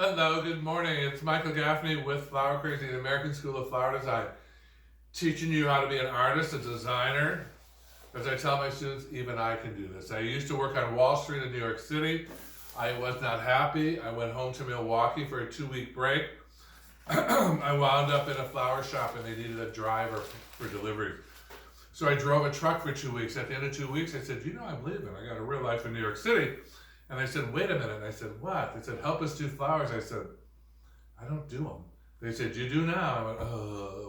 Hello, good morning. It's Michael Gaffney with Flower Crazy, the American School of Flower Design, teaching you how to be an artist, a designer. As I tell my students, even I can do this. I used to work on Wall Street in New York City. I was not happy. I went home to Milwaukee for a 2-week break. I wound up in a flower shop and they needed a driver for delivery. So I drove a truck for 2 weeks. At the end of 2 weeks, I said, I'm leaving. I got a real life in New York City. And they said, wait a minute. And I said, what? They said, help us do flowers. I said, I don't do them. They said, you do now. I went,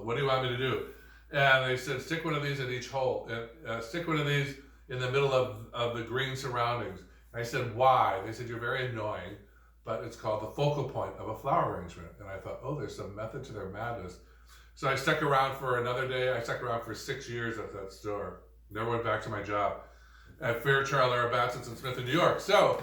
what do you want me to do? And they said, stick one of these in each hole. And stick one of these in the middle of the green surroundings. And I said, why? They said, you're very annoying, but it's called the focal point of a flower arrangement. And I thought, there's some method to their madness. So I stuck around for another day. I stuck around for 6 years at that store. Never went back to my job at Fairchild, Arabassett's and Smith in New York. So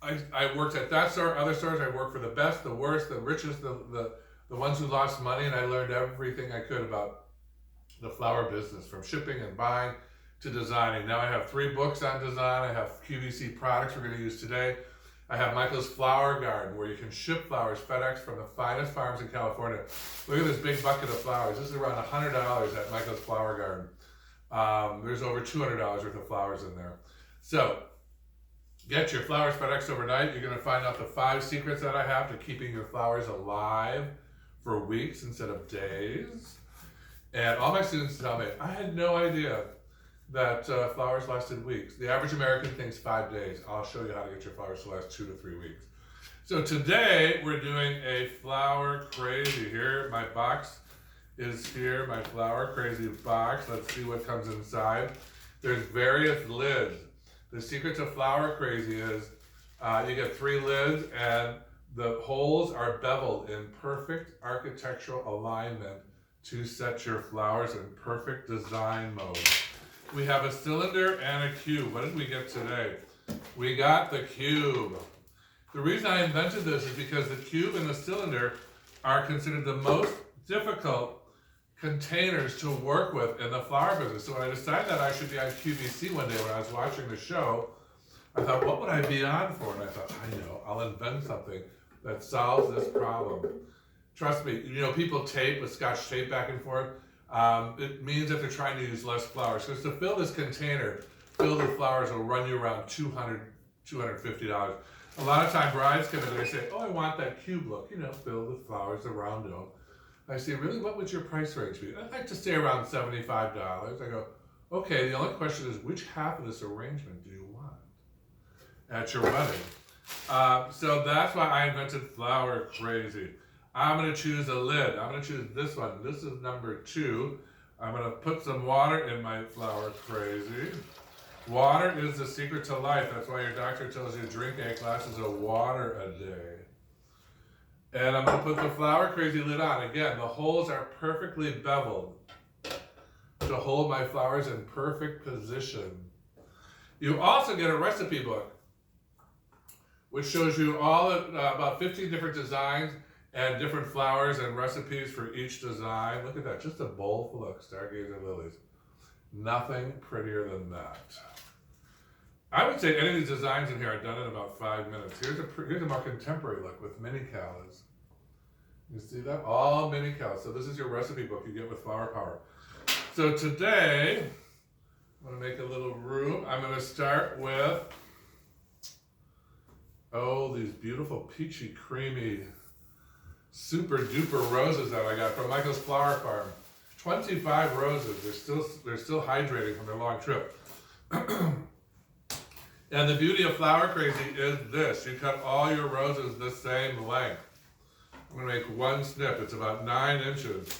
I worked at that store, other stores. I worked for the best, the worst, the richest, the ones who lost money, and I learned everything I could about the flower business, from shipping and buying to designing. Now I have 3 books on design. I have QVC products we're going to use today. I have Michael's Flower Garden, where you can ship flowers FedEx from the finest farms in California. Look at this big bucket of flowers. This is around $100 at Michael's Flower Garden. There's over $200 worth of flowers in there. So get your flowers FedEx overnight. You're going to find out the 5 secrets that I have to keeping your flowers alive for weeks instead of days. And all my students tell me, I had no idea that flowers lasted weeks. The average American thinks 5 days. I'll show you how to get your flowers to last 2 to 3 weeks. So today we're doing a Flower Crazy. Here, my box is here, my Flower Crazy box. Let's see what comes inside. There's various lids. The secret to Flower Crazy is you get 3 lids and the holes are beveled in perfect architectural alignment to set your flowers in perfect design mode. We have a cylinder and a cube. What did we get today? We got the cube. The reason I invented this is because the cube and the cylinder are considered the most difficult containers to work with in the flower business. So when I decided that I should be on QVC one day when I was watching the show, I thought, what would I be on for? And I thought, I know, I'll invent something that solves this problem. Trust me, people tape with Scotch tape back and forth. It means that they're trying to use less flowers. Because to fill this container filled with flowers will run you around $200, $250. A lot of time brides come in and they say, I want that cube look, filled with flowers, the round dome. I say, really, what would your price range be? I'd like to stay around $75. I go, okay, the only question is, which half of this arrangement do you want at your wedding? So that's why I invented Flower Crazy. I'm going to choose a lid. I'm going to choose this one. This is number 2. I'm going to put some water in my Flower Crazy. Water is the secret to life. That's why your doctor tells you to drink 8 glasses of water a day. And I'm going to put the Flower Crazy lid on. Again, the holes are perfectly beveled to hold my flowers in perfect position. You also get a recipe book, which shows you all about 15 different designs and different flowers and recipes for each design. Look at that, just a bowl full of stargazer lilies. Nothing prettier than that. I would say any of these designs in here are done in about 5 minutes. Here's a more contemporary look with mini callas. You see that? All mini callas. So this is your recipe book you get with Flower Power. So today, I'm going to make a little room. I'm going to start with, these beautiful peachy, creamy, super duper roses that I got from Michael's Flower Farm. 25 roses. They're still hydrating from their long trip. And the beauty of Flower Crazy is this. You cut all your roses the same length. I'm going to make one snip. It's about 9 inches.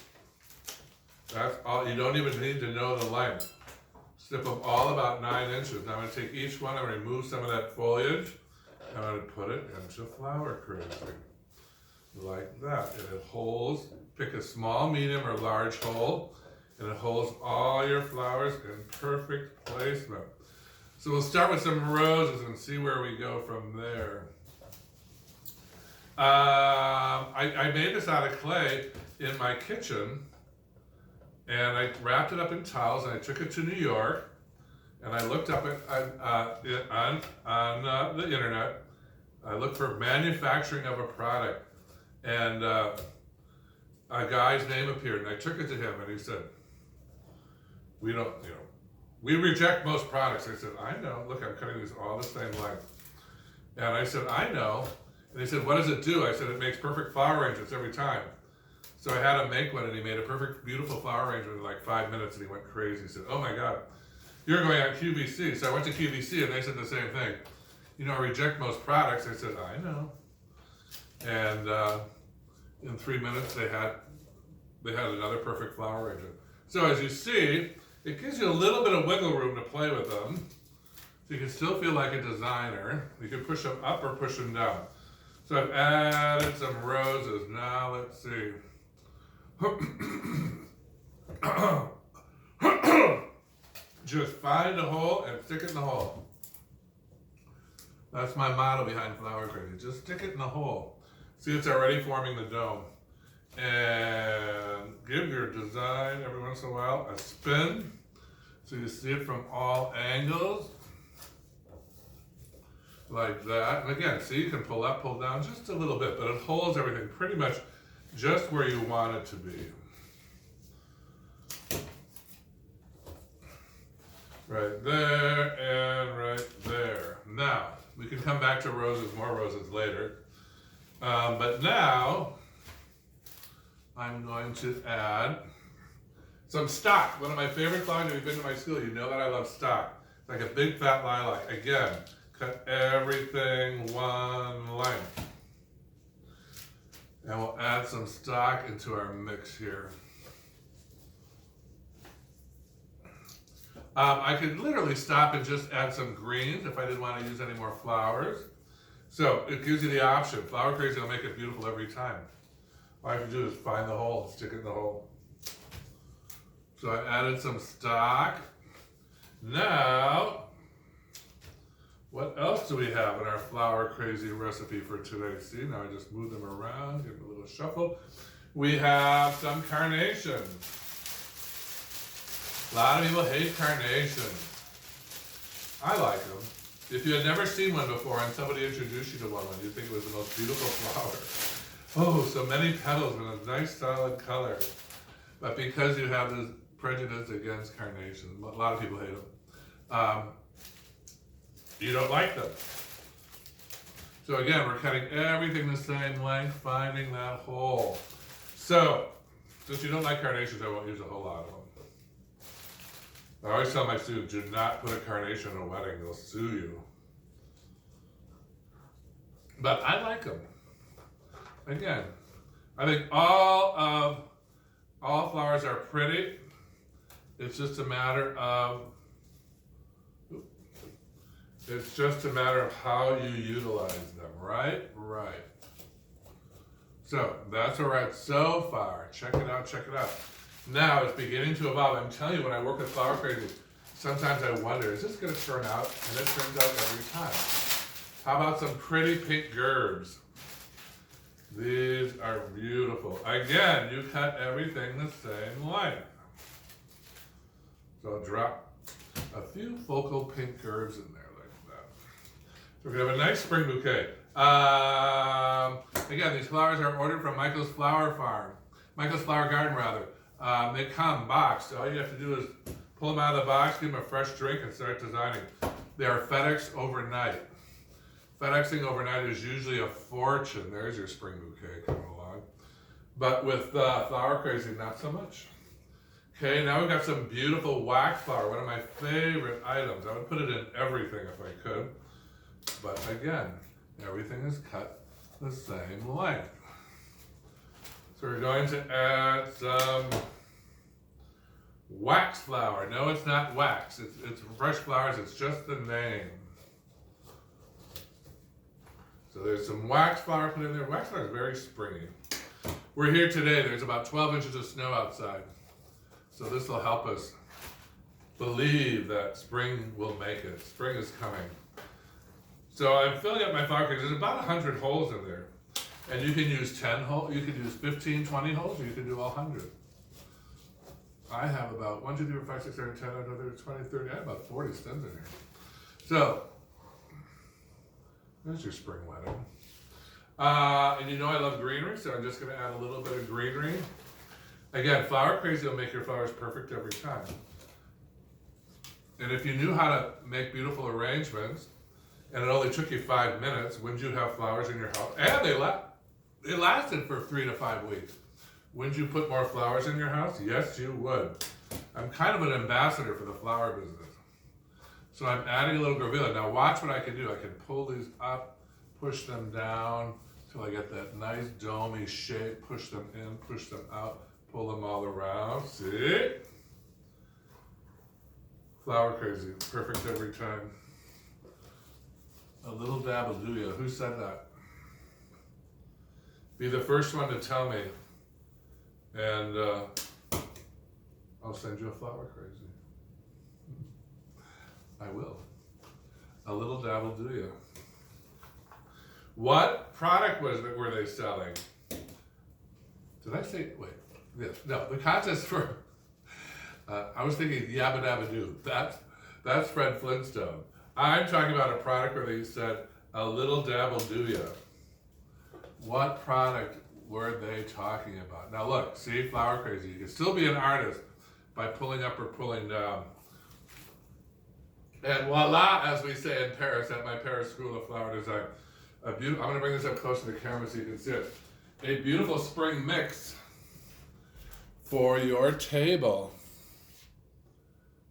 That's all. You don't even need to know the length. Snip them all about 9 inches. Now I'm going to take each one and remove some of that foliage. And I'm going to put it into Flower Crazy. Like that. And it holds, pick a small, medium, or large hole, and it holds all your flowers in perfect placement. So we'll start with some roses and see where we go from there. I made this out of clay in my kitchen, and I wrapped it up in towels, and I took it to New York, and I looked up it on the internet, I look for manufacturing of a product, and a guy's name appeared, and I took it to him, and he said, "We don't, we reject most products." I said, "I know. Look, I'm cutting these all the same length." And I said, "I know." And he said, "What does it do?" I said, "It makes perfect flower arrangements every time." So I had him make one, and he made a perfect, beautiful flower arrangement in like 5 minutes, and he went crazy. He said, "Oh my God, you're going on QVC." So I went to QVC, and they said the same thing. I reject most products. I said, "I know." And in 3 minutes, they had another perfect flower arrangement. So as you see, it gives you a little bit of wiggle room to play with them. So you can still feel like a designer. You can push them up or push them down. So I've added some roses. Now let's see. Just find a hole and stick it in the hole. That's my motto behind Flower Crazy. Just stick it in the hole. See, it's already forming the dome. And give your design every once in a while a spin so you see it from all angles. Like that. And again, see, you can pull up, pull down just a little bit, but it holds everything pretty much just where you want it to be. Right there and right there. Now, we can come back to roses, more roses later. But now, I'm going to add some stock. One of my favorite flowers, if you've been to my school, you know that I love stock. It's like a big fat lilac. Again, cut everything one length. And we'll add some stock into our mix here. I could literally stop and just add some greens if I didn't want to use any more flowers. So it gives you the option. Flower Crazy will make it beautiful every time. All you have to do is find the hole, stick it in the hole. So I added some stock. Now, what else do we have in our Flower Crazy recipe for today? See, now I just move them around, give them a little shuffle. We have some carnations. A lot of people hate carnations. I like them. If you had never seen one before and somebody introduced you to one, you'd think it was the most beautiful flower. Oh, so many petals and a nice solid color. But because you have this prejudice against carnations, a lot of people hate them, you don't like them. So again, we're cutting everything the same length, finding that hole. So, since you don't like carnations, I won't use a whole lot of them. I always tell my students, do not put a carnation in a wedding, they'll sue you. But I like them. Again, I think all flowers are pretty. It's just a matter of how you utilize them, right? Right. So that's where we're at so far. Check it out, check it out. Now it's beginning to evolve. I'm telling you, when I work with Flower Crazy, sometimes I wonder, is this going to turn out? And it turns out every time. How about some pretty pink gerbs? These are beautiful. Again, you cut everything the same length. So I'll drop a few focal pink gerbs in there like that. So we're going to have a nice spring bouquet. Again, these flowers are ordered from Michael's Flower Garden rather. They come boxed. All you have to do is pull them out of the box, give them a fresh drink, and start designing. They are FedEx overnight. FedExing overnight is usually a fortune. There's your spring bouquet coming along. But with Flower Crazy, not so much. Okay, now we've got some beautiful wax flower, one of my favorite items. I would put it in everything if I could. But again, everything is cut the same length. So we're going to add some wax flower. No, it's not wax. It's fresh flowers. It's just the name. So there's some wax flower put in there. Wax flower is very springy. We're here today. There's about 12 inches of snow outside. So this will help us believe that spring will make it. Spring is coming. So I'm filling up my flower crazy. There's about 100 holes in there. And you can use 10 holes, you can use 15, 20 holes, or you can do all 100. I have about 1, 2, 3, 4, 5, 6, 7, 10, another 20, 30, I have about 40 stems in here. So, There's your spring wedding. And you know I love greenery, so I'm just going to add a little bit of greenery. Again, Flower Crazy will make your flowers perfect every time. And if you knew how to make beautiful arrangements, and it only took you 5 minutes, wouldn't you have flowers in your house? And they lasted for 3 to 5 weeks. Wouldn't you put more flowers in your house? Yes, you would. I'm kind of an ambassador for the flower business. So I'm adding a little grevillea. Now watch what I can do. I can pull these up, push them down, till I get that nice domey shape, push them in, push them out, pull them all around. See? Flower Crazy, perfect every time. A little dab will do ya. Who said that? Be the first one to tell me, and I'll send you a Flower Crazy. I will. A little dab will do ya. What product were they selling? Did I say, wait, yes, no, the contest for, I was thinking Yabba Dabba Doo. That's Fred Flintstone. I'm talking about a product where they said, a little dab will do ya. What product were they talking about? Now look, see, Flower Crazy. You can still be an artist by pulling up or pulling down. And voila, as we say in Paris, at my Paris School of Flower Design, I'm going to bring this up close to the camera so you can see it. A beautiful spring mix for your table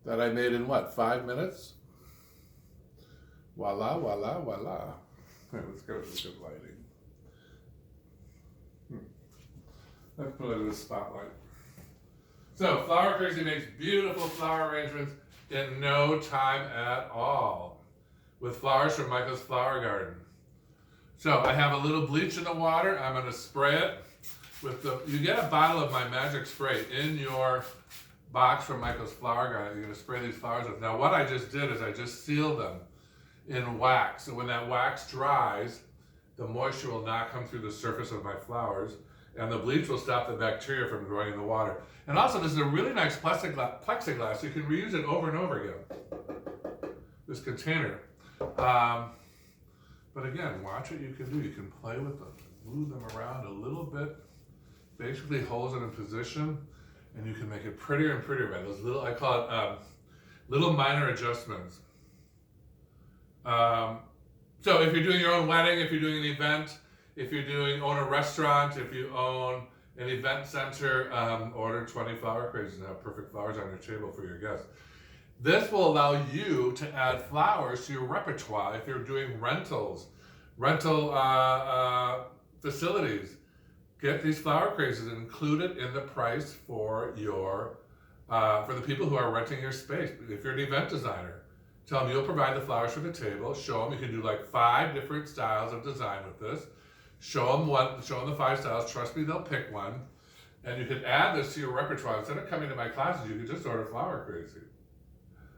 that I made in what, 5 minutes? Voila, voila, voila. All right, let's go to the good lighting. Let's put it in the spotlight. So, Flower Crazy makes beautiful flower arrangements in no time at all with flowers from Michael's Flower Garden. So I have a little bleach in the water. I'm going to spray it with you get a bottle of my magic spray in your box from Michael's Flower Garden. You're going to spray these flowers with. Now what I just did is I just sealed them in wax. So when that wax dries, the moisture will not come through the surface of my flowers, and the bleach will stop the bacteria from growing in the water. And also, this is a really nice plexiglass. You can reuse it over and over again, this container. But again, watch what you can do. You can play with them, move them around a little bit, basically holds it in position, and you can make it prettier and prettier by those little, I call it little minor adjustments. So if you're doing your own wedding, if you're doing an event, if you own a restaurant, if you own an event center, order 20 Flower Crazies and have perfect flowers on your table for your guests. This will allow you to add flowers to your repertoire if you're doing rental facilities. Get these Flower Crazies included in the price for your for the people who are renting your space. If you're an event designer, tell them you'll provide the flowers for the table. Show them you can do like 5 different styles of design with this. Show them the 5 styles. Trust me, they'll pick one, and you can add this to your repertoire. Instead of coming to my classes, you can just order Flower Crazy.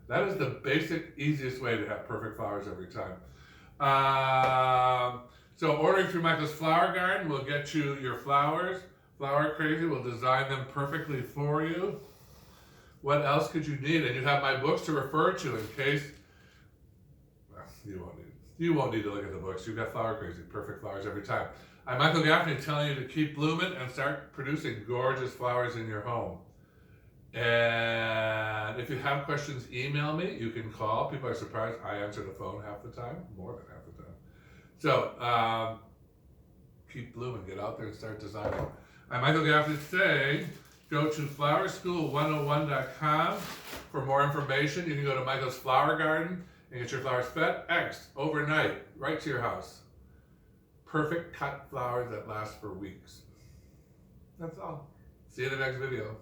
That is the basic, easiest way to have perfect flowers every time. So ordering through Michael's Flower Garden will get you your flowers. Flower Crazy will design them perfectly for you. What else could you need? And you have my books to refer to in case, well, you won't need to look at the books. You've got Flower Crazy, perfect flowers every time. I'm Michael Gaffney telling you to keep blooming and start producing gorgeous flowers in your home. And if you have questions, email me. You can call. People are surprised I answer the phone half the time, more than half the time. So keep blooming. Get out there and start designing. I'm Michael Gaffney today. Go to flowerschool101.com for more information. You can go to Michael's Flower Garden and get your flowers FedExed overnight right to your house. Perfect cut flowers that last for weeks. That's all. See you in the next video.